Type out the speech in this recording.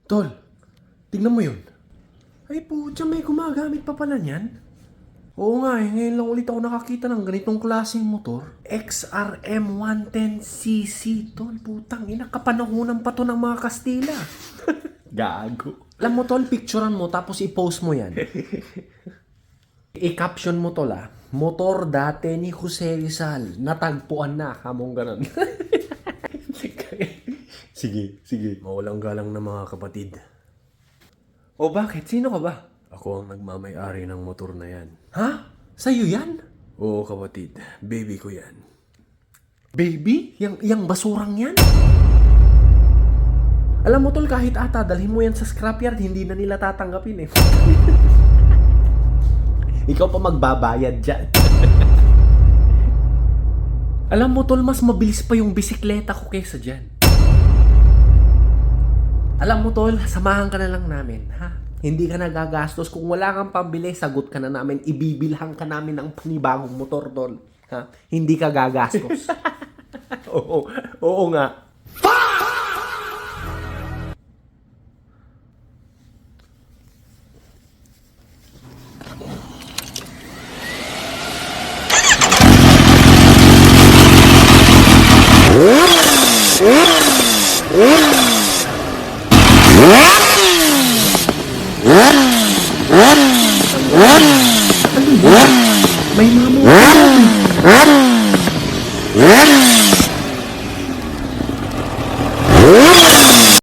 Tol, tignan mo yun. Ay putya, may gumagamit pa pala niyan. Oo nga ngayon lang ulit ako nakakita ng ganitong klaseng motor. XRM 110cc, tol, putang ina, kapanahunan pa to ng mga Kastila. Gago. Alam mo tol, picturean mo tapos i-post mo yan. I-caption mo tol motor dati ni Jose Rizal, natagpuan na, kamong ganon. Sige. Mawalang galang na mga kapatid. O bakit? Sino ka ba? Ako ang nagmamay-ari ng motor na yan. Ha? Sa'yo yan? Oo kapatid, baby ko yan. Baby? Yang basurang yan? Alam mo tol, kahit ata dalhin mo yan sa scrapyard, hindi na nila tatanggapin eh. Ikaw pa magbabayad dyan. Alam mo tol, mas mabilis pa yung bisikleta ko kaysa dyan. Alam mo tol, samahan ka na lang namin, ha? Hindi ka nagagastos. Kung wala kang pambili, sagot ka na namin. Ibibilhan ka namin ng panibagong motor tol. Ha? Hindi ka gagastos. Oo nga. May mamo.